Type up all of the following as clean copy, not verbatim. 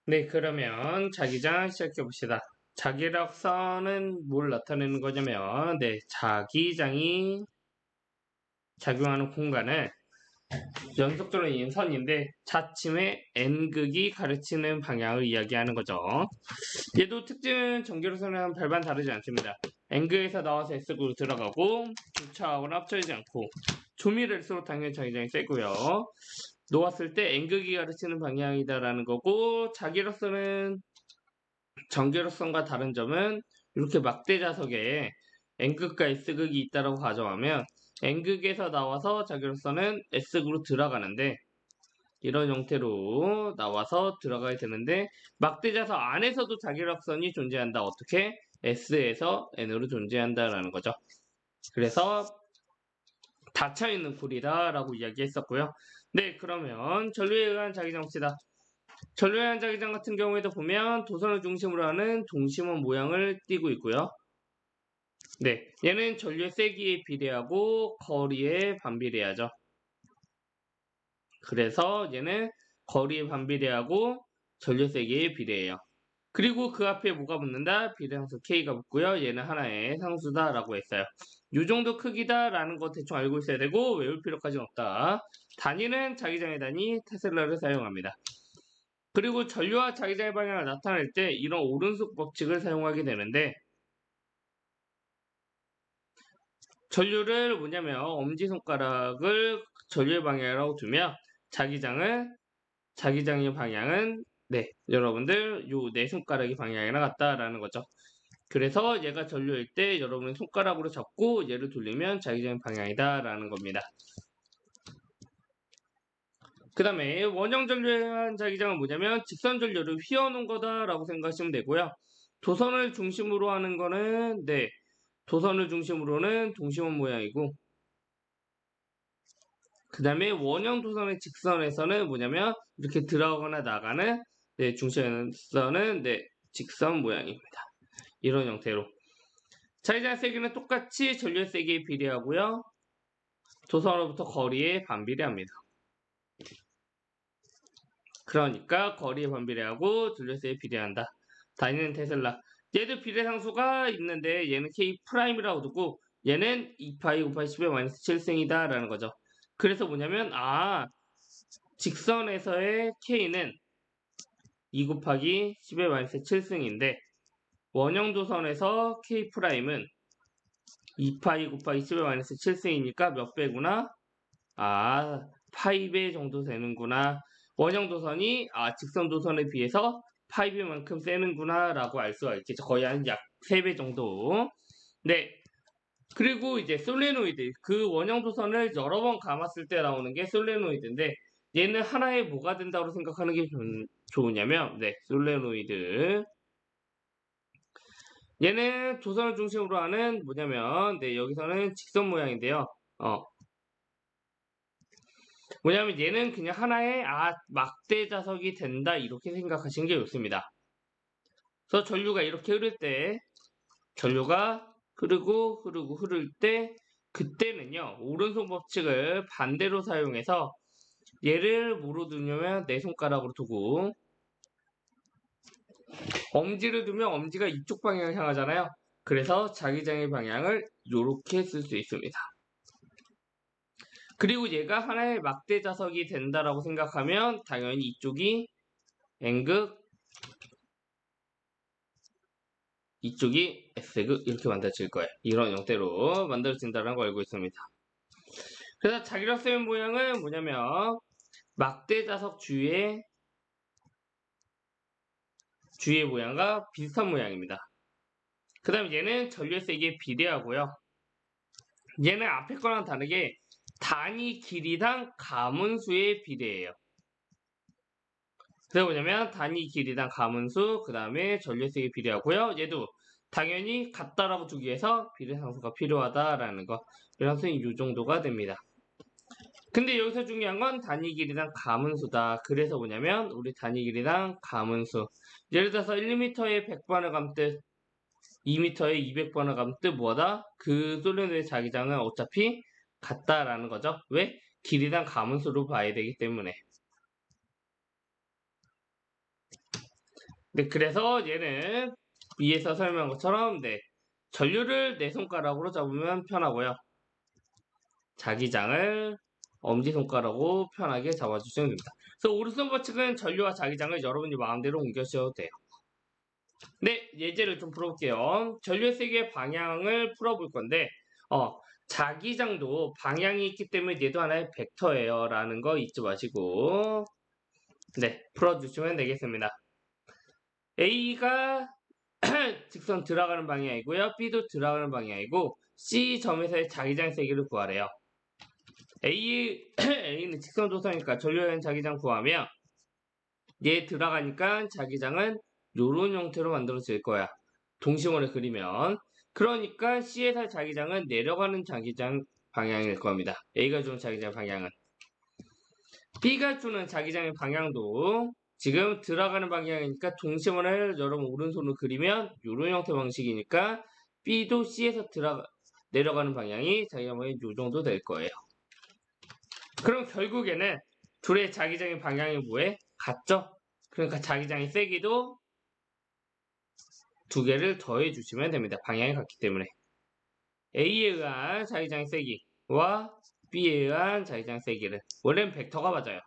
네, 그러면 자기장 시작해 봅시다. 자기력선은 뭘 나타내는 거냐면, 네, 자기장이 작용하는 공간을 연속도로 이은 선인데 자침의 n극이 가르치는 방향을 이야기하는 거죠. 얘도 특징은 전기로서는 별반 다르지 않습니다. n극에서 나와서 s극으로 들어가고 교차하거나 합쳐지지 않고 조밀할수록 당연히 자기장이 세고요. 놓았을 때 n극이 가르치는 방향이다라는 거고, 자기로서는 전기로선과 다른 점은 이렇게 막대 자석에 n극과 s극이 있다고 가정하면 n극에서 나와서 자기로서는 s극으로 들어가는데, 이런 형태로 나와서 들어가야 되는데 막대 자석 안에서도 자기력선이 존재한다. 어떻게? S에서 N으로 존재한다라는 거죠. 그래서 닫혀있는 굴이다 라고 이야기했었고요. 네, 그러면 전류에 의한 자기장 봅시다. 전류에 의한 자기장 같은 경우에도 보면 도선을 중심으로 하는 동심원 모양을 띠고 있고요. 네, 얘는 전류의 세기에 비례하고 거리에 반비례하죠. 그래서 얘는 거리에 반비례하고 전류 세기에 비례해요. 그리고 그 앞에 뭐가 붙는다? 비례상수 K가 붙고요. 얘는 하나의 상수다라고 했어요. 이 정도 크기다라는 거 대충 알고 있어야 되고 외울 필요까지는 없다. 단위는 자기장의 단위 테슬라를 사용합니다. 그리고 전류와 자기장의 방향을 나타낼 때 이런 오른속 법칙을 사용하게 되는데, 전류를 뭐냐면 엄지손가락을 전류의 방향이라고 두면 자기장의 방향은 네, 여러분들 요 네 손가락이 방향이랑 같다라는 거죠. 그래서 얘가 전류일 때 여러분이 손가락으로 잡고 얘를 돌리면 자기장의 방향이다라는 겁니다. 그 다음에 원형 전류에 의한 자기장은 뭐냐면 직선 전류를 휘어놓은 거다라고 생각하시면 되고요. 도선을 중심으로 하는 거는 네, 도선을 중심으로는 동심원 모양이고, 그 다음에 원형 도선의 직선에서는 뭐냐면 이렇게 들어가거나 나가는 네, 중심선은 네, 직선 모양입니다. 이런 형태로 자기장 세기는 똑같이 전류의 세기에 비례하고요. 도선으로부터 거리에 반비례합니다. 그러니까 거리에 반비례하고 전류의 세기에 비례한다. 단위는 테슬라. 얘도 비례상수가 있는데 얘는 K 프라임이라고 두고 얘는 2파이 5파이 10의 마이너스 7승이다 라는 거죠. 그래서 뭐냐면 직선에서의 K는 2 곱하기 10의 마이너스 7승인데 원형 도선에서 K 프라임은 2파이 곱하기 10의 마이너스 7승이니까 몇 배구나? 파이배 정도 되는구나. 원형 도선이 직선 도선에 비해서 파이배만큼 세는구나 라고 알 수가 있겠죠. 거의 한 약 3배 정도. 네. 그리고 이제 솔레노이드. 그 원형 도선을 여러 번 감았을 때 나오는 게 솔레노이드인데, 얘는 하나에 뭐가 된다고 생각하는 게 좋으냐면, 네, 솔레노이드. 얘는 도선을 중심으로 하는 뭐냐면, 네, 여기서는 직선 모양인데요. 뭐냐면 얘는 그냥 하나의 막대 자석이 된다 이렇게 생각하시는 게 좋습니다. 그래서 전류가 이렇게 흐를 때, 전류가 흐를 때, 그때는요 오른손 법칙을 반대로 사용해서 얘를 뭐로 두냐면 내 손가락으로 두고, 엄지를 두면 엄지가 이쪽 방향을 향하잖아요. 그래서 자기장의 방향을 이렇게 쓸 수 있습니다. 그리고 얘가 하나의 막대 자석이 된다라고 생각하면 당연히 이쪽이 N극, 이쪽이 S극 이렇게 만들어질 거예요. 이런 형태로 만들어진다는 걸 알고 있습니다. 그래서 자기력선 모양은 뭐냐면 막대 자석 주위의 모양과 비슷한 모양입니다. 그 다음 얘는 전류의 세기에 비례하고요. 얘는 앞에 거랑 다르게 단위 길이당 가문수에 비례해요. 그래서 뭐냐면 단위 길이당 가문수, 그 다음에 전류의 세기에 비례하고요. 얘도 당연히 같다라고 두기 위해서 비례상수가 필요하다라는 거. 비례상수는 이 정도가 됩니다. 근데 여기서 중요한 건 단위 길이당 가문수다. 그래서 뭐냐면 우리 단위 길이당 가문수, 예를 들어서 1m에 100번을 감듯 2m에 200번을 감듯 뭐다? 그 솔레노이드 자기장은 어차피 같다라는 거죠. 왜? 길이당 가문수로 봐야 되기 때문에. 네, 그래서 얘는 위에서 설명한 것처럼 네, 전류를 네 손가락으로 잡으면 편하고요. 자기장을 엄지손가락으로 편하게 잡아주시면 됩니다. 그래서 오른손 버측은 전류와 자기장을 여러분이 마음대로 옮겨주셔도 돼요. 네, 예제를 좀 풀어볼게요. 전류의 세기의 방향을 풀어볼 건데 자기장도 방향이 있기 때문에 얘도 하나의 벡터예요 라는 거 잊지 마시고 네, 풀어주시면 되겠습니다. A가 직선 들어가는 방향이고요. B도 들어가는 방향이고 C점에서의 자기장 세기를 구하래요. A는 직선 도선이니까 전류의 자기장 구하면 얘 들어가니까 자기장은 요런 형태로 만들어질 거야. 동심원을 그리면. 그러니까 C에서 자기장은 내려가는 자기장 방향일 겁니다. A가 주는 자기장 방향은. B가 주는 자기장의 방향도 지금 들어가는 방향이니까 동심원을 여러분 오른손으로 그리면 요런 형태 방식이니까 B도 C에서 내려가는 방향이 자기장 방향이 요 정도 될 거예요. 그럼 결국에는 둘의 자기장의 방향이 뭐에? 같죠? 그러니까 자기장의 세기도 두 개를 더해 주시면 됩니다. 방향이 같기 때문에. A에 의한 자기장의 세기와 B에 의한 자기장의 세기를 원래는 벡터가 맞아요.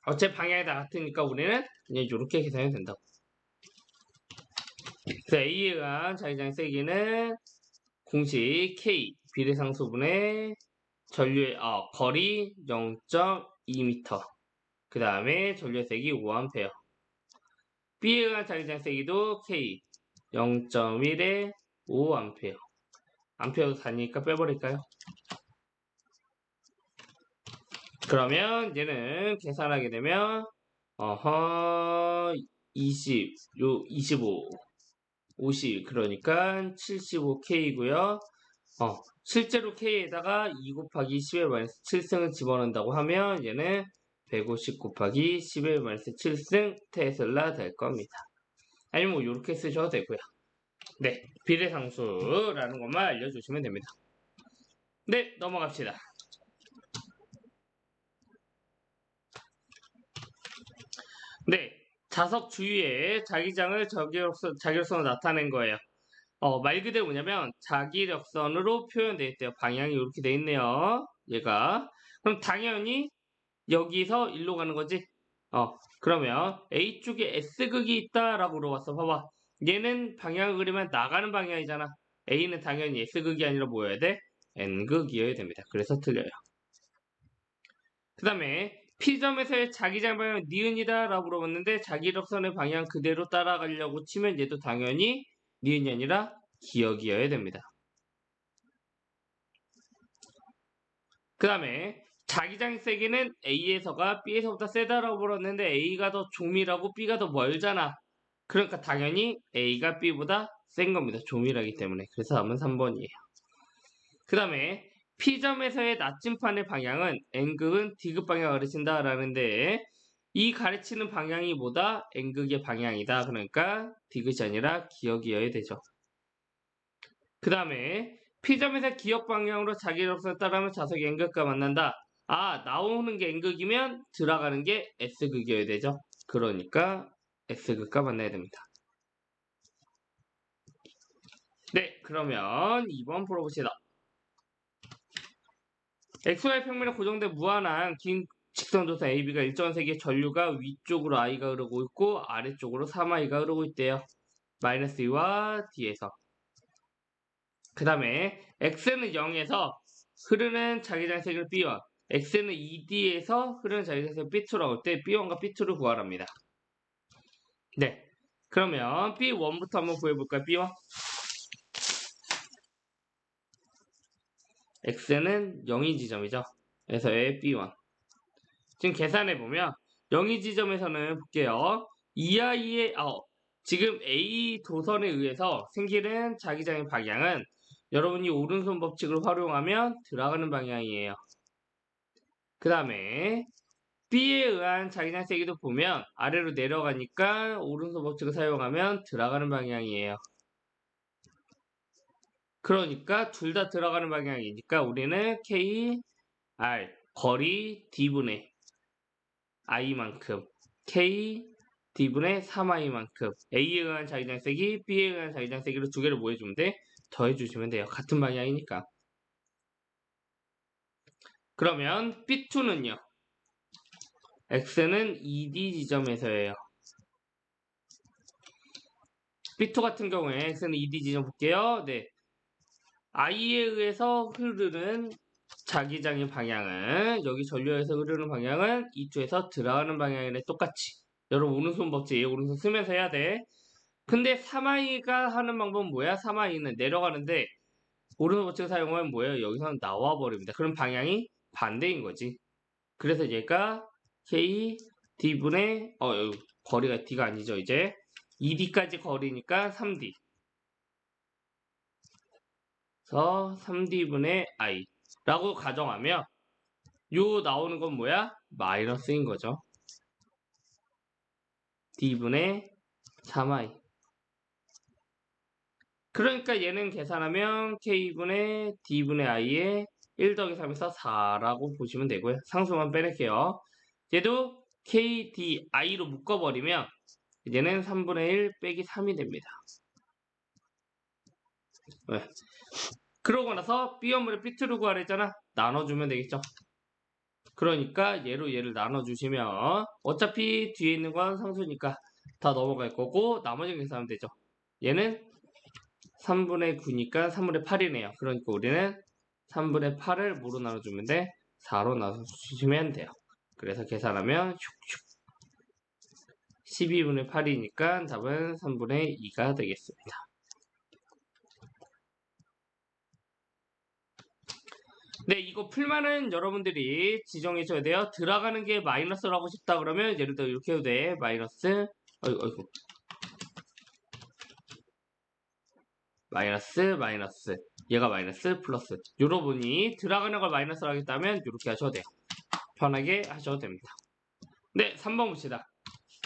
어차피 방향이 다 같으니까 우리는 그냥 이렇게 계산해도 된다고. 그래서 A에 의한 자기장의 세기는 공식 K 비례상수분의 전류의 거리 0.2m 그 다음에 전류의 세기 5A B에 의한 자기장 세기도 K 0.1에 5A 암페어도 다니니까 빼버릴까요? 그러면 얘는 계산하게 되면 20, 25, 50 그러니까 75K고요. 실제로 K에다가 2 곱하기 10의 7승을 집어넣는다고 하면 얘는 150 곱하기 10의 7승 테슬라 될 겁니다. 아니면 뭐 이렇게 쓰셔도 되고요. 네, 비례상수라는 것만 알려주시면 됩니다. 네, 넘어갑시다. 네, 자석 주위에 자기장을 자기력선으로 나타낸 거예요. 말 그대로 뭐냐면 자기력선으로 표현되어 있대요. 방향이 이렇게 돼 있네요. 얘가. 그럼 당연히 여기서 일로 가는 거지. 그러면 A쪽에 S극이 있다라고 물어봤어. 봐봐. 얘는 방향을 그리면 나가는 방향이잖아. A는 당연히 S극이 아니라 뭐여야 돼? N극이어야 됩니다. 그래서 틀려요. 그 다음에 P점에서의 자기장 방향은 니은이다 라고 물어봤는데 자기력선의 방향 그대로 따라가려고 치면 얘도 당연히 니은이 아니라 기역이어야 됩니다. 그 다음에 자기장 세기는 A에서가 B에서보다 세다라고 물었는데 A가 더 조밀하고 B가 더 멀잖아. 그러니까 당연히 A가 B보다 센 겁니다. 조밀하기 때문에. 그래서 답은 3번이에요. 그 다음에 P점에서의 나침판의 방향은 N극은 D극 방향을 가르친다 라는데 이 가르치는 방향이 뭐다? N극의 방향이다. 그러니까 D극이 아니라 기역이어야 되죠. 그 다음에 P점에서 기역 방향으로 자기력선을 따르면 자석이 N극과 만난다. 나오는 게 N극이면 들어가는 게 S극이어야 되죠. 그러니까 S극과 만나야 됩니다. 네, 그러면 2번 풀어봅시다. XY 평면에 고정된 무한한 긴 직선도선 AB가 일정한 세기의 전류가 위쪽으로 I가 흐르고 있고 아래쪽으로 3I가 흐르고 있대요. 마이너스 2와 D에서. 그 다음에 X는 0에서 흐르는 자기장 세기를 B1, X는 2D에서 흐르는 자기장 세기를 B2라고 할 때 B1과 B2를 구하랍니다. 네, 그러면 B1부터 한번 구해볼까요? B1. X는 0인 지점이죠. 그래서의 B1. 지금 계산해보면 0인 지점에서는 볼게요. 2I의 지금 A 도선에 의해서 생기는 자기장의 방향은 여러분이 오른손 법칙을 활용하면 들어가는 방향이에요. 그 다음에 B에 의한 자기장 세기도 보면 아래로 내려가니까 오른손 법칙을 사용하면 들어가는 방향이에요. 그러니까 둘 다 들어가는 방향이니까 우리는 K, R, 거리 D분의 I만큼 K, D분의 3i만큼 A에 의한 자기장 세기, B에 의한 자기장 세기를 두 개를 뭐 해주면 돼? 더해주시면 돼요. 같은 방향이니까. 그러면 B2는요. X는 ED 지점에서예요. B2 같은 경우에 X는 ED 지점 볼게요. 네. I에 의해서 흐르는 자기장의 방향은 여기 전류에서 흐르는 방향은 이쪽에서 들어가는 방향이랑 똑같이 여러분 오른손 법칙 오른손 쓰면서 해야 돼. 근데 3i가 하는 방법은 뭐야? 3i는 내려가는데 오른손 법칙 사용하면 뭐예요? 여기서 나와 버립니다. 그럼 방향이 반대인 거지. 그래서 얘가 k d분의 여기 거리가 d가 아니죠 이제 2d까지 거리니까 3d 그래서 3d분의 i 라고 가정하면 요 나오는 건 뭐야? 마이너스인 거죠. d분의 3i 그러니까 얘는 계산하면 k분의 d분의 i에 1 더하기 3에서 4라고 보시면 되고요. 상수만 빼낼게요. 얘도 k, d, i로 묶어버리면 얘는 3분의 1 빼기 3이 됩니다. 네. 그러고 나서 B원물의 B2를 구하라 했잖아. 나눠주면 되겠죠. 그러니까 얘를 나눠주시면 어차피 뒤에 있는 건 상수니까 다 넘어갈 거고 나머지 계산하면 되죠. 얘는 3분의 9니까 3분의 8이네요. 그러니까 우리는 3분의 8을 뭐로 나눠주면 돼? 4로 나눠주시면 돼요. 그래서 계산하면 12분의 8이니까 답은 3분의 2가 되겠습니다. 네, 이거 풀만은 여러분들이 지정해 줘야 돼요. 들어가는 게 마이너스로 하고 싶다 그러면 예를 들어 이렇게 해도 돼. 마이너스 어이구 마이너스 얘가 마이너스 플러스 여러분이 들어가는 걸 마이너스로 하겠다면 이렇게 하셔도 돼요. 편하게 하셔도 됩니다. 네, 3번 봅시다.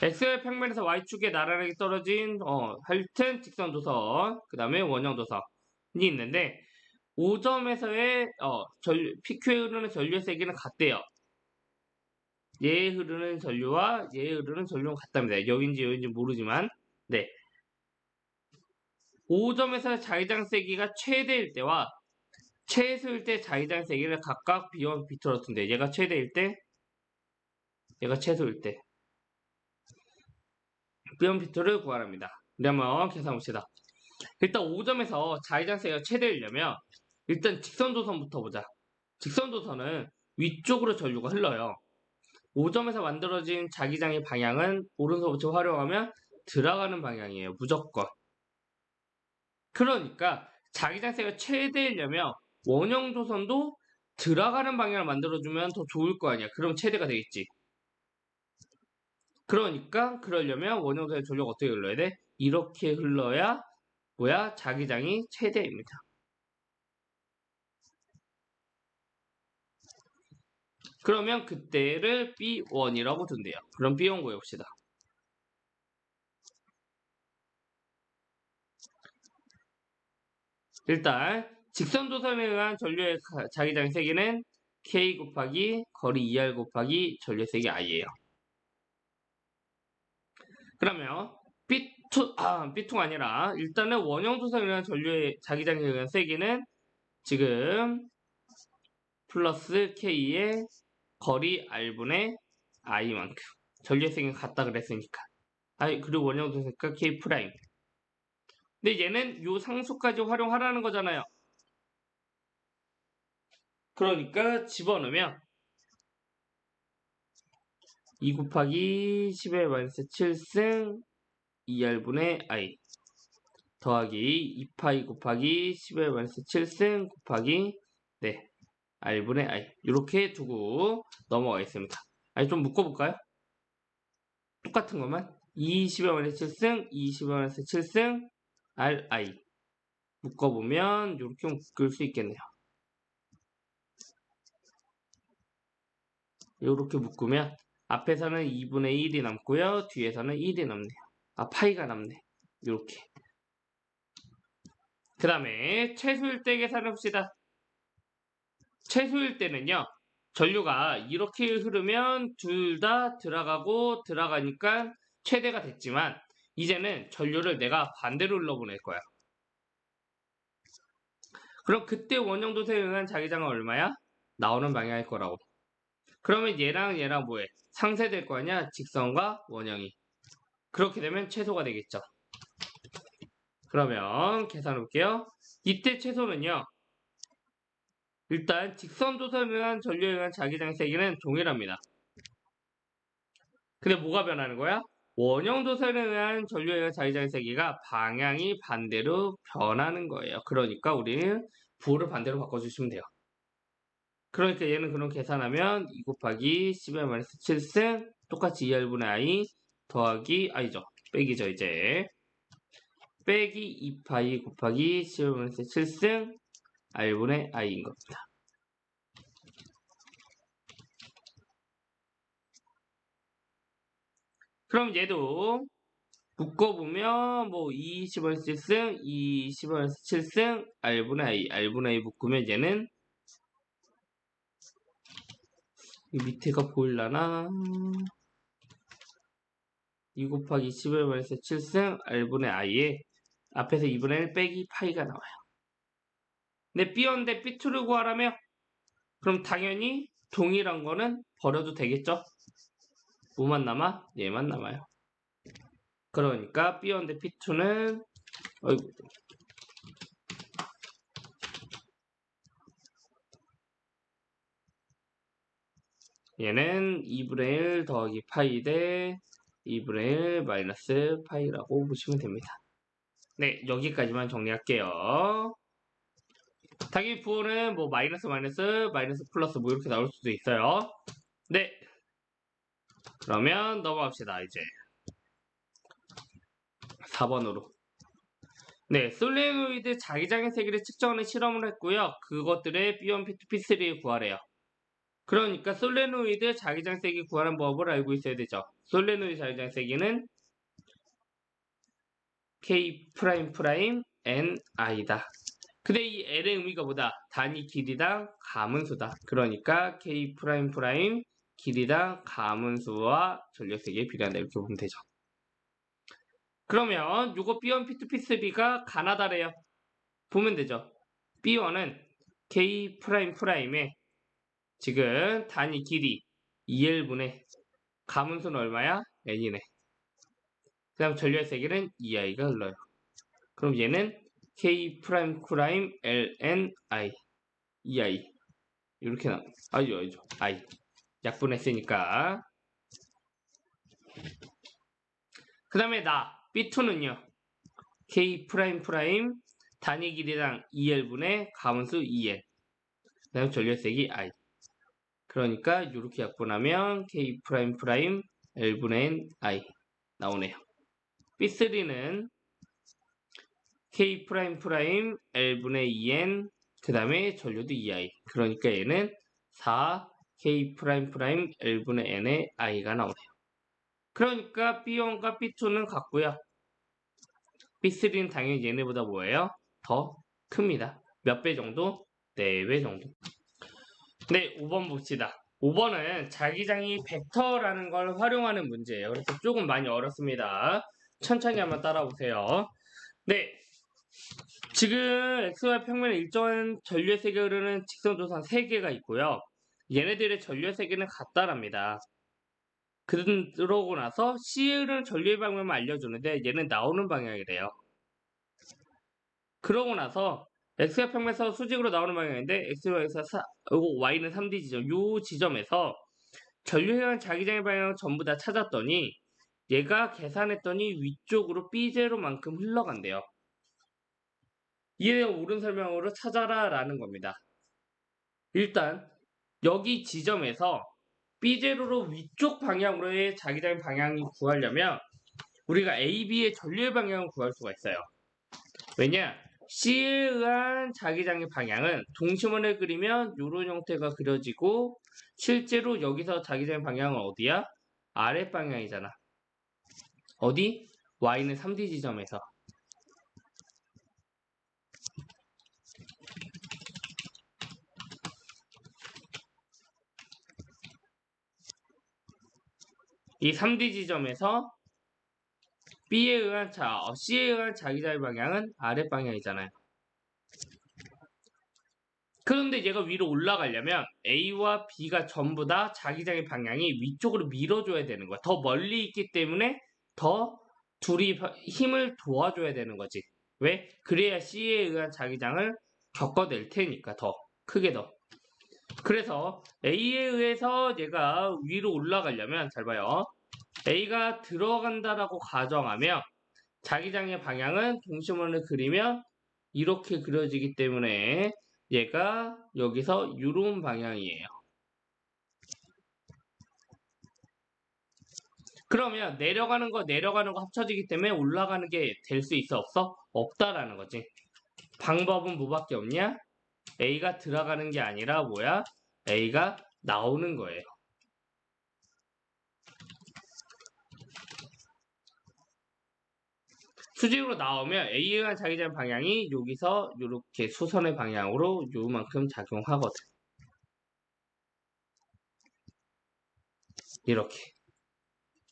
X의 평면에서 Y축에 나란하게 떨어진 하여튼 직선 도선 그 다음에 원형 도선이 있는데 5점에서의 PQ에 흐르는 전류의 세기는 같대요. 얘에 흐르는 전류와 얘에 흐르는 전류는 같답니다. 여기인지 모르지만 네. 5점에서 자기장 세기가 최대일 때와 최소일 때 자기장 세기를 각각 B와 B2로 둔대. 얘가 최대일 때, 얘가 최소일 때. B와 B2를 구하랍니다. 우리 한번 계산 봅시다. 일단 5점에서 자기장 세기가 최대이려면 일단 직선도선부터 보자. 직선도선은 위쪽으로 전류가 흘러요. 5점에서 만들어진 자기장의 방향은 오른손부터 활용하면 들어가는 방향이에요. 무조건. 그러니까 자기장 세기가 최대이려면 원형 도선도 들어가는 방향을 만들어주면 더 좋을 거 아니야. 그럼 최대가 되겠지. 그러니까 그러려면 원형 도선의 전류가 어떻게 흘러야 돼? 이렇게 흘러야 뭐야? 자기장이 최대입니다. 그러면 그때를 B1이라고 둔대요. 그럼 B1 구해봅시다. 일단 직선도선에 의한 전류의 자기장 세기는 K 곱하기 거리 2R 곱하기 전류의 세기 I예요. 그러면 B2가 아니라 일단은 원형도선에 의한 전류의 자기장에 의한 세기는 지금 플러스 K의 거리 R분의 I만큼 전류의 세기가 같다 그랬으니까 그리고 원형도선이니까 K 프라임 근데 얘는 요 상수까지 활용하라는 거잖아요. 그러니까 집어넣으면 2 곱하기 10의 마이너스 7승 2R분의 I 더하기 2파이 곱하기 10의 마이너스 7승 곱하기 네 R분의 I 이렇게 두고 넘어가겠습니다. 좀 묶어볼까요? 똑같은 것만 20의 마이너스 7승 20의 마이너스 7승 RI 묶어보면 이렇게 묶을 수 있겠네요. 이렇게 묶으면 앞에서는 2분의 1이 남고요. 뒤에서는 1이 남네요. 파이가 남네. 이렇게. 그 다음에 최소일 때 계산해봅시다. 최소일 때는요. 전류가 이렇게 흐르면 둘 다 들어가고 들어가니까 최대가 됐지만 이제는 전류를 내가 반대로 흘러보낼 거야. 그럼 그때 원형도사에 의한 자기장은 얼마야? 나오는 방향일 거라고. 그러면 얘랑 얘랑 뭐해? 상쇄될 거 아니야? 직선과 원형이. 그렇게 되면 최소가 되겠죠. 그러면 계산해 볼게요. 이때 최소는요. 일단 직선도사에 의한 전류에 의한 자기장 세기는 동일합니다. 근데 뭐가 변하는 거야? 원형도사에 의한 전류에 의한 자기장 세기가 방향이 반대로 변하는 거예요. 그러니까 우리는 부호를 반대로 바꿔주시면 돼요. 그러니까 얘는 그럼 계산하면 2 곱하기 10-7승 똑같이 2R분의 I 더하기 I죠. 빼기죠 이제. 빼기 2파이 곱하기 10-7승 R분의 I인 겁니다. 그럼 얘도 묶어보면 뭐 20-7승 20-7승 R분의 I R분의 I 묶으면 얘는 이 밑에가 보일라나 2 곱하기 11-7승 R분의 I에 앞에서 2분의 1 빼기 파이가 나와요. 근데 B였는데 B2를 구하라며? 그럼 당연히 동일한 거는 버려도 되겠죠? 뭐만 남아? 얘만 남아요. 그러니까 B였는데 B2는 어이구 얘는 2분의 1 더하기 파이 대 2분의 1 마이너스 파이라고 보시면 됩니다. 네, 여기까지만 정리할게요. 당연히 부호는 뭐 마이너스 마이너스 플러스 뭐 이렇게 나올 수도 있어요. 네, 그러면 넘어갑시다. 이제 4번으로. 네, 솔레노이드 자기장의 세기를 측정하는 실험을 했고요. 그것들의 B1, P2, P3를 구하래요. 그러니까 솔레노이드 자기장 세기 구하는 법을 알고 있어야 되죠. 솔레노이드 자기장 세기는 K N I다. 근데 이 L의 의미가 뭐다? 단위 길이당 가문수다. 그러니까 K 길이당 가문수와 전력세기에 비례한다. 이렇게 보면 되죠. 그러면 요거 B1, P2, P3가 가나다래요. 보면 되죠. B1은 K 의 지금 단위 길이 2L분의 가문수는 얼마야? N이네. 그 다음 전류의 세기는 2I가 흘러요. 그럼 얘는 K LNI 2I 이렇게 나와요. 아니죠. I 약분했으니까. 그 다음에 나 B2는요. K 단위 길이당 2L분의 가문수 2L 그 다음 전류의 세기 I 그러니까 이렇게 약분하면 K L분의 N I 나오네요. B3는 K L분의 2N 그 다음에 전류도 2I 그러니까 얘는 4 K L분의 N의 I가 나오네요. 그러니까 B1과 B2는 같고요. B3는 당연히 얘네보다 뭐예요? 더 큽니다. 몇 배 정도? 4배 정도. 네, 5번 봅시다. 5번은 자기장이 벡터라는 걸 활용하는 문제예요. 그래서 조금 많이 어렵습니다. 천천히 한번 따라오세요. 네, 지금 XY 평면에 일정한 전류의 세계가 흐르는 직선조선 3개가 있고요. 얘네들의 전류의 세계는 같다랍니다. 그러고 나서 C에 흐르는 전류의 방향만 알려주는데 얘는 나오는 방향이래요. 그러고 나서 XY 평면에서 수직으로 나오는 방향인데 XY에서 Y는 3D 지점, 이 지점에서 전류에 의한 자기장의 방향을 전부 다 찾았더니 얘가 계산했더니 위쪽으로 B제로만큼 흘러간대요. 이에 대한 옳은 설명으로 찾아라 라는 겁니다. 일단 여기 지점에서 B제로로 위쪽 방향으로의 자기장의 방향이 구하려면 우리가 AB의 전류의 방향을 구할 수가 있어요. 왜냐? C에 의한 자기장의 방향은 동심원을 그리면 이런 형태가 그려지고 실제로 여기서 자기장의 방향은 어디야? 아랫방향이잖아. 어디? Y는 3D 지점에서. 이 3D 지점에서 C에 의한 자기장의 방향은 아랫 방향이잖아요. 그런데 얘가 위로 올라가려면 A와 B가 전부 다 자기장의 방향이 위쪽으로 밀어줘야 되는 거야. 더 멀리 있기 때문에 더 둘이 힘을 도와줘야 되는 거지. 왜? 그래야 C에 의한 자기장을 겪어낼 테니까 더 크게 더. 그래서 A에 의해서 얘가 위로 올라가려면 잘 봐요. A가 들어간다라고 가정하면 자기장의 방향은 동심원을 그리면 이렇게 그려지기 때문에 얘가 여기서 이런 방향이에요. 그러면 내려가는 거 합쳐지기 때문에 올라가는 게 될 수 있어 없어? 없다라는 거지. 방법은 뭐밖에 없냐? A가 들어가는 게 아니라 뭐야? A가 나오는 거예요. 수직으로 나오면 A에 의한 자기장 방향이 여기서 이렇게 수선의 방향으로 요만큼 작용하거든. 이렇게.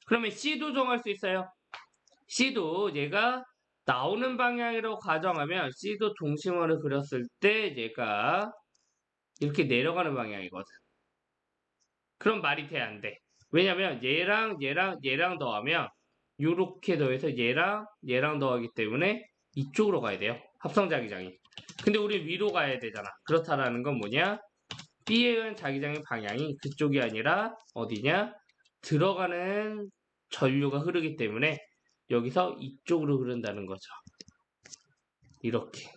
그러면 C도 정할 수 있어요. C도 얘가 나오는 방향으로 가정하면 C도 동심원을 그렸을 때 얘가 이렇게 내려가는 방향이거든. 그럼 말이 돼, 안 돼? 왜냐면 얘랑 더하면 이렇게 더해서 얘랑 더하기 때문에 이쪽으로 가야 돼요. 합성자기장이. 근데 우리 위로 가야 되잖아. 그렇다라는 건 뭐냐? B에 의한 자기장의 방향이 그쪽이 아니라 어디냐? 들어가는 전류가 흐르기 때문에 여기서 이쪽으로 흐른다는 거죠. 이렇게.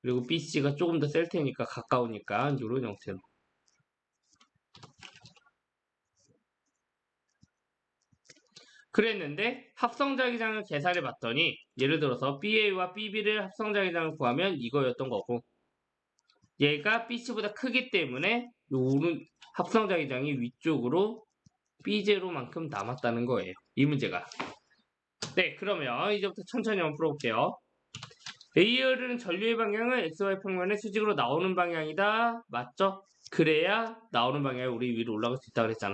그리고 BC가 조금 더 셀 테니까 가까우니까 이런 형태로. 그랬는데 합성자기장을 계산해 봤더니 예를 들어서 BA와 BB를 합성자기장을 구하면 이거였던 거고 얘가 BC보다 크기 때문에 요는 합성자기장이 위쪽으로 B0만큼 남았다는 거예요. 이 문제가. 네, 그러면 이제부터 천천히 한번 풀어볼게요. A에 흐르는 전류의 방향은 XY 평면의 수직으로 나오는 방향이다. 맞죠? 그래야 나오는 방향이 우리 위로 올라갈 수 있다 그랬잖아.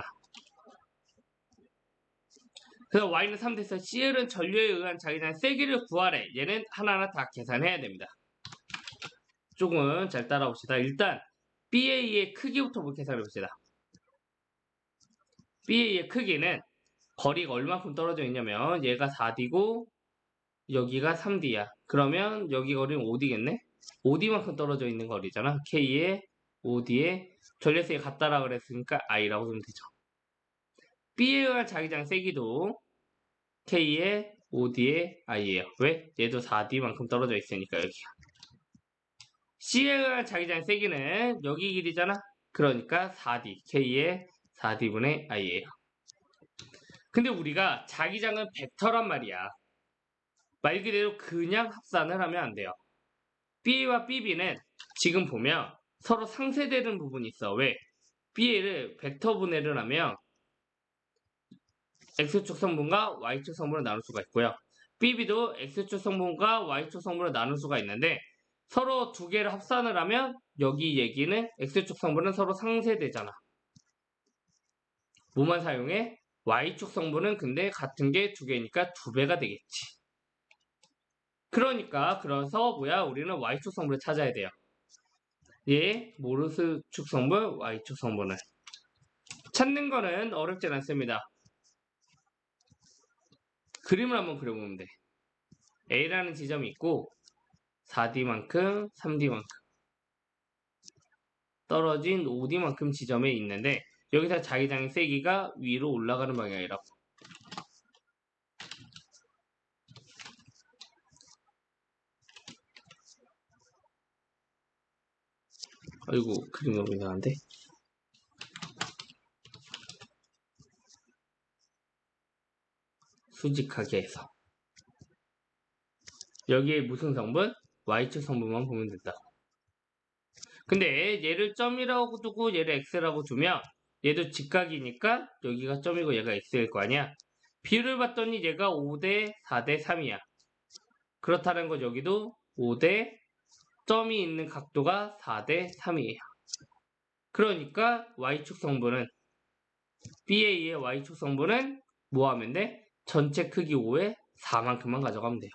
그래서 Y는 3 됐어. CL은 전류에 의한 자기장의 세기를 구하래. 얘는 하나하나 다 계산해야 됩니다. 조금 잘 따라봅시다. 일단 BA의 크기부터 계산해봅시다. BA의 크기는 거리가 얼마큼 떨어져 있냐면 얘가 4D고 여기가 3D야. 그러면 여기 거리는 5D겠네? 5D만큼 떨어져 있는 거리잖아. K에 5D에 전류세가 같다라 그랬으니까 I라고 쓰면 되죠. B에 의한 자기장 세기도 K에 5D에 I예요. 왜? 얘도 4D만큼 떨어져 있으니까 여기가. C에 의한 자기장 세기는 여기 길이잖아. 그러니까 4D, K에 4D분의 I예요. 근데 우리가 자기장은 벡터란 말이야. 말 그대로 그냥 합산을 하면 안 돼요. B와 BB는 지금 보면 서로 상쇄되는 부분이 있어. 왜? B를 벡터 분해를 하면 X축 성분과 Y축 성분을 나눌 수가 있고요. BB도 X축 성분과 Y축 성분을 나눌 수가 있는데 서로 두 개를 합산을 하면 여기 얘기는 X축 성분은 서로 상쇄되잖아. 뭐만 사용해? Y축 성분은 근데 같은 게 두 개니까 두 배가 되겠지. 그러니까 그래서 뭐야? 우리는 Y축 성분을 찾아야 돼요. 모르스축 성분, Y축 성분을 찾는 거는 어렵진 않습니다. 그림을 한번 그려보면 돼. A라는 지점이 있고 4D만큼, 3D만큼 떨어진 5D만큼 지점에 있는데 여기서 자기장의 세기가 위로 올라가는 방향이라고. 아이고 그림 너무 이상한데? 수직하게 해서 여기에 무슨 성분? Y축 성분만 보면 된다. 근데 얘를 점이라고 두고 얘를 X라고 두면 얘도 직각이니까 여기가 점이고 얘가 X일 거 아니야? 비율을 봤더니 얘가 5대 4대 3이야. 그렇다는 건 여기도 5대 점이 있는 각도가 4대 3이에요. 그러니까 Y축 성분은 BA의 Y축 성분은 뭐 하면 돼? 전체 크기 5에 4만큼만 가져가면 돼요.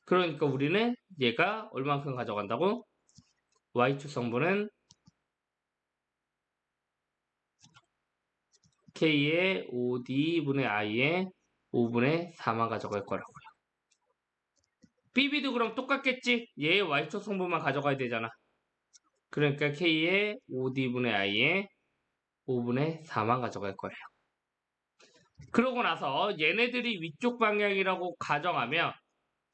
그러니까 우리는 얘가 얼만큼 가져간다고? y축 성분은 k의 5d분의 i의 5분의 4만 가져갈 거라고요. bb도 그럼 똑같겠지? 얘의 y축 성분만 가져가야 되잖아. 그러니까 k의 5d분의 i의 5분의 4만 가져갈 거예요. 그러고 나서 얘네들이 위쪽 방향이라고 가정하면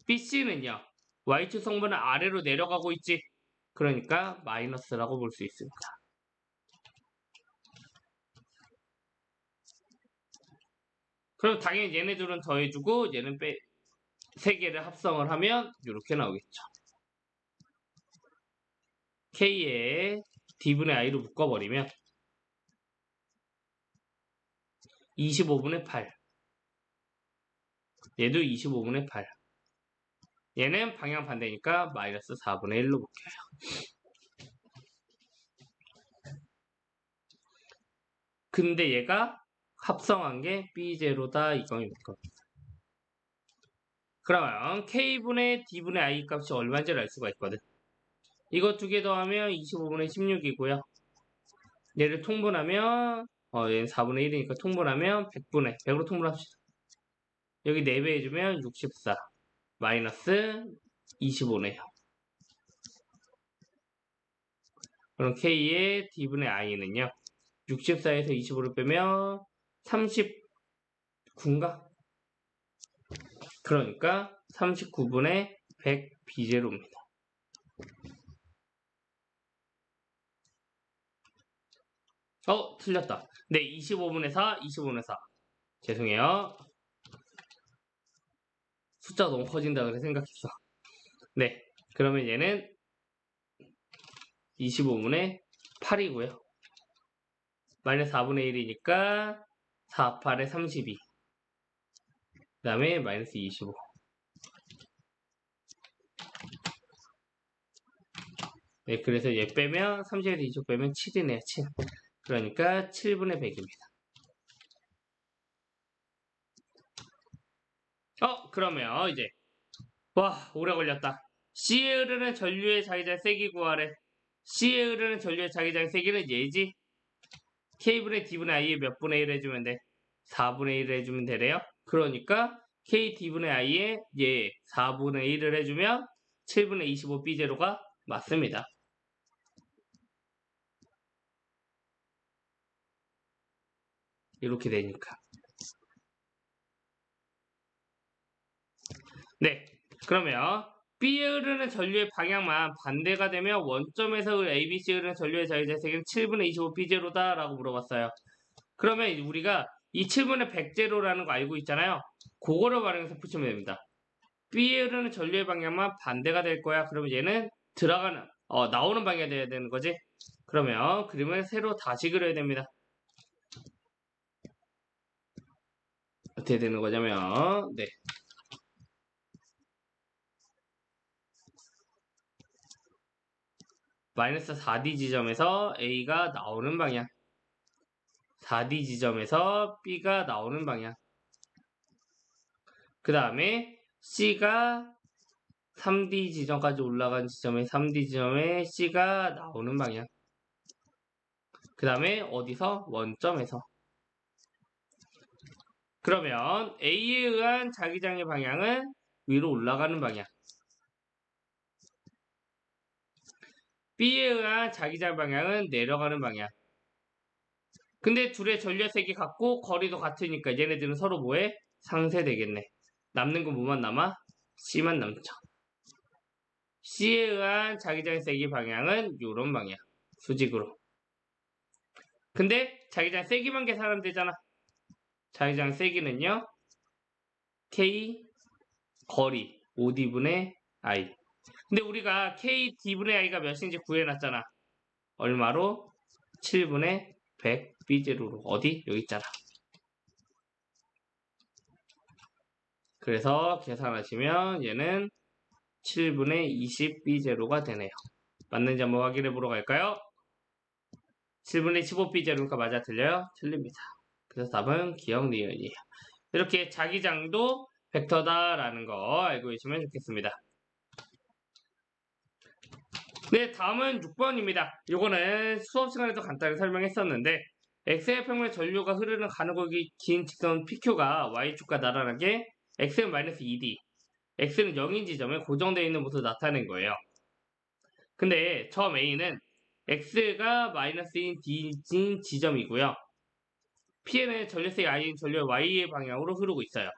BC는요. y축 성분은 아래로 내려가고 있지. 그러니까 마이너스라고 볼 수 있습니다. 그럼 당연히 얘네들은 더해주고 얘는 세 개를 합성을 하면 이렇게 나오겠죠. k에 d분의 i로 묶어버리면 25분의 8 얘도 25분의 8 얘는 방향 반대니까 마이너스 4분의 1로 묶여요. 근데 얘가 합성한 게 B0다 이거입니다. 그러면 K분의 D분의 I 값이 얼마인지를 알 수가 있거든. 이거 두 개 더하면 25분의 16이고요. 얘를 통분하면 얘는 4분의 1이니까 통분하면 100으로 통분합시다. 여기 4배 해주면 64 마이너스 25네요. 그럼 K의 D분의 I는요. 64에서 25를 빼면 39인가? 그러니까 39분의 100 B0입니다. 틀렸다. 네, 25분의 4, 25분의 4. 죄송해요. 숫자 너무 커진다 그래 생각했어. 네, 그러면 얘는 25분의 8이고요. 마이너스 4분의 1이니까 4, 8에 32. 그 다음에 마이너스 25. 네, 그래서 얘 빼면 30에서 25 빼면 7이네요. 7. 그러니까 7분의 100입니다. 그러면 이제 와 오래 걸렸다. C에 흐르는 전류의 자기장 세기 구하래. C에 흐르는 전류의 자기장 세기는 얘지. K분의 D분의 I에 몇 분의 1 해주면 돼? 4분의 1을 해주면 되래요. 그러니까 K D분의 I에 얘 4분의 1을 해주면 7분의 25 B0가 맞습니다. 이렇게 되니까. 네, 그러면 B에 흐르는 전류의 방향만 반대가 되면 원점에서 ABC에 흐르는 전류의 자기장 세기는 7분의 25 B0다 라고 물어봤어요. 그러면 우리가 이 7분의 100제로라는 거 알고 있잖아요. 그거를 활용해서 푸시면 됩니다. B에 흐르는 전류의 방향만 반대가 될 거야. 그러면 얘는 나오는 방향이 돼야 되는 거지. 그러면 그림을 새로 다시 그려야 됩니다. 어떻게 되는 거냐면 네. 마이너스 4D 지점에서 A가 나오는 방향 4D 지점에서 B가 나오는 방향 그 다음에 C가 3D 지점까지 올라간 지점에 3D 지점에 C가 나오는 방향 그 다음에 어디서? 원점에서 그러면 A에 의한 자기장의 방향은 위로 올라가는 방향 B에 의한 자기장 방향은 내려가는 방향 근데 둘의 전류색이 같고 거리도 같으니까 얘네들은 서로 뭐해? 상쇄되겠네 남는 건 뭐만 남아? C만 남죠 C에 의한 자기장 세기 방향은 이런 방향 수직으로 근데 자기장 세기만 계산하면 되잖아 자기장 세기는요 K 거리 5D분의 I 근데 우리가 K D분의 I가 몇인지 구해놨잖아 얼마로? 7분의 100 B0로 어디? 여기 있잖아 그래서 계산하시면 얘는 7분의 20 B0가 되네요 맞는지 한번 확인해 보러 갈까요? 7분의 15 B0니까 맞아 틀려요? 틀립니다 그래서 답은 기억 니은이에요. 이렇게 자기장도 벡터다라는 거 알고 계시면 좋겠습니다. 네, 다음은 6번입니다. 이거는 수업 시간에도 간단히 설명했었는데 x의 평면 전류가 흐르는 가늘고기 긴 직선 PQ가 y축과 나란하게 x는-2d, x는 0인 지점에 고정되어 있는 모습을 나타낸 거예요. 근데 점 A는 x가 -1인 d인 지점이고요. P에는 전류색이 I인 전류 Y의 방향으로 흐르고 있어요.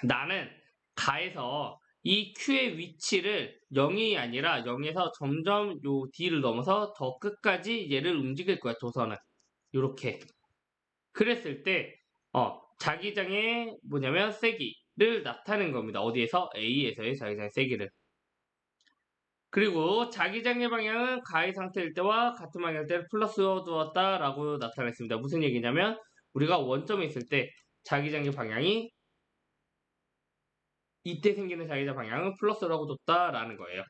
나는 가에서 이 Q의 위치를 0이 아니라 0에서 점점 요 D를 넘어서 더 끝까지 얘를 움직일 거야, 도선은. 요렇게. 그랬을 때, 자기장의 뭐냐면 세기를 나타낸 겁니다. 어디에서? A에서의 자기장의 세기를. 그리고 자기장의 방향은 가의 상태일 때와 같은 방향일 때를 플러스어 두었다라고 나타냈습니다. 무슨 얘기냐면 우리가 원점에 있을 때 자기장의 방향이 이때 생기는 자기장 방향은 플러스라고 뒀다라는 거예요.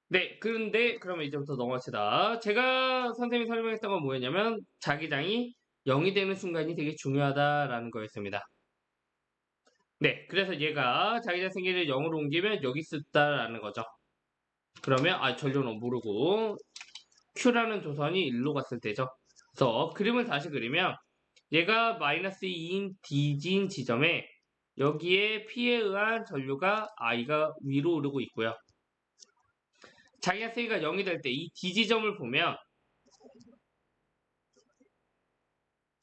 네, 그런데 그러면 이제부터 넘어갑시다. 제가 선생님이 설명했던 건 뭐였냐면 자기장이 0이 되는 순간이 되게 중요하다라는 거였습니다. 네, 그래서 얘가 자기장 세기를 0으로 옮기면 여기 있었다라는 거죠. 그러면 전류는 모르고 Q라는 도선이 일로 갔을 때죠. 그래서 그림을 다시 그리면 얘가 -2인 D진 지점에 여기에 P에 의한 전류가 I가 위로 오르고 있고요. 자기장 세기가 0이 될 때 이 D 지점을 보면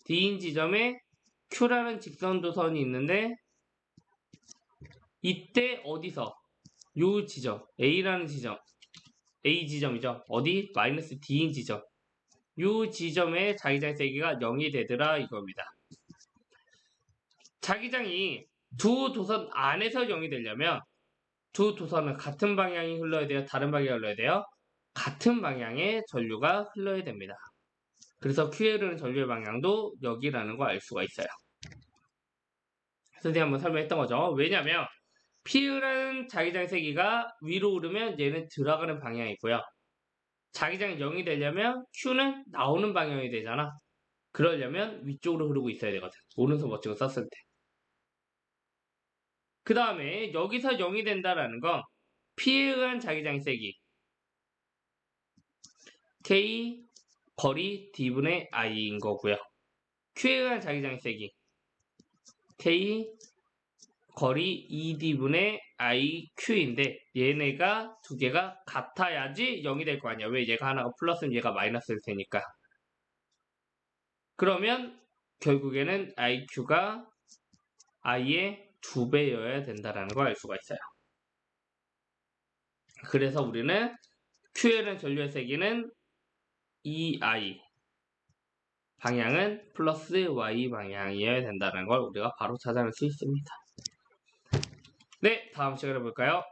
D인 지점에 Q라는 직선 도선이 있는데 이때 어디서 요 지점 A라는 지점 A 지점이죠. 어디? -D인 지점. 요 지점에 자기장 세기가 0이 되더라 이겁니다. 자기장이 두 도선 안에서 0이 되려면 두 도선은 같은 방향이 흘러야 돼요? 다른 방향이 흘러야 돼요? 같은 방향의 전류가 흘러야 됩니다. 그래서 Q에 흐르는 전류의 방향도 여기라는 거 알 수가 있어요. 선생님 한번 설명했던 거죠. 왜냐면 P라는 자기장 세기가 위로 오르면 얘는 들어가는 방향이고요. 자기장이 0이 되려면 Q는 나오는 방향이 되잖아. 그러려면 위쪽으로 흐르고 있어야 되거든. 오른손 버치고 썼을 때. 그 다음에 여기서 0이 된다라는 건 P에 의한 자기장 세기 K 거리 D분의 I인 거고요. Q에 의한 자기장 세기 K 거리 ED분의 IQ인데 얘네가 두 개가 같아야지 0이 될 거 아니야. 왜? 얘가 하나가 플러스면 얘가 마이너스일 테니까. 그러면 결국에는 IQ가 I의 2배여야 된다는 걸 알 수가 있어요. 그래서 우리는 Q에는 전류의 세기는 EI 방향은 플러스 Y 방향이어야 된다는 걸 우리가 바로 찾아낼 수 있습니다. 네, 다음 시간에 볼까요?